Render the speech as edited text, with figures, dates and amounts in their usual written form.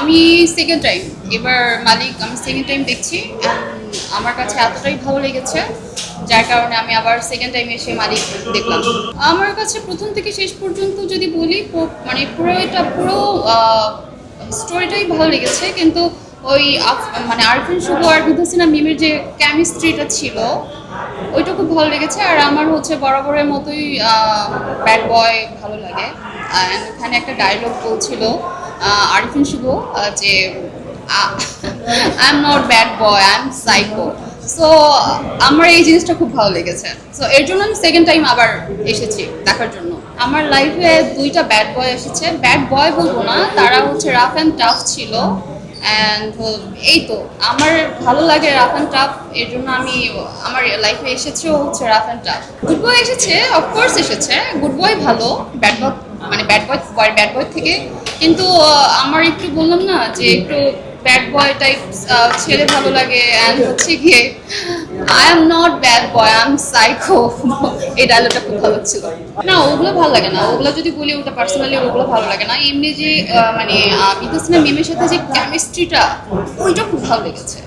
আমি second time এবার মালিক আমি সেকেন্ড টাইম দেখছি and আমার কাছে এতটাই ভালো লেগেছে যার কারণে আমি আবার সেকেন্ড টাইম এসে মালিক দেখলাম। আমার কাছে প্রথম থেকে শেষ পর্যন্ত যদি বলি মানে পুরো স্টোরিটাই ভালো লেগেছে, কিন্তু ওই মানে আরফিন শুভ আর বিদ্যাসিনা মিমের যে কেমিস্ট্রিটা ছিল ওইটা খুব ভালো লেগেছে। আর আমার হচ্ছে বরাবরের মতোই ব্যাড বয় ভালো লাগে। And ওখানে একটা ডায়লগ বলছিল আরিফিন শুভ যে I am not bad boy, I am psycho. So আমার এই জিনিসটা খুব ভালো লেগেছে। সো এর জন্য আমি সেকেন্ড টাইম আবার এসেছি দেখার জন্য। আমার লাইফে দুইটা ব্যাড বয় এসেছে, ব্যাড বয় বলবো না, তারা হচ্ছে রাফ অ্যান্ড টাফ ছিল। অ্যান্ড এই তো আমার ভালো লাগে রাফ অ্যান্ড টাফ, এর জন্য আমি আমার লাইফে এসেছেও হচ্ছে rough and tough. Good boy এসেছে, অফকোর্স এসেছে, গুড বয় ভালো, ব্যাড বয় মানে ব্যাড বয় থেকে। কিন্তু আমার একটু বললাম না যে একটু ব্যাড বয় টাইপ ছেলে ভালো লাগে। অ্যান্ড হচ্ছে গিয়ে I am not bad boy, I am psycho, এই ডায়লগটা খুব ভালো ছিল। না ওগুলো ভালো লাগে না, ওগুলো যদি বলি ওটা পার্সোনালি ওগুলো ভালো লাগে না। এমনি যে মানে বিদ্যাসিনা মিমের সাথে যে কেমিস্ট্রিটা ওইটা খুব ভালো লেগেছে।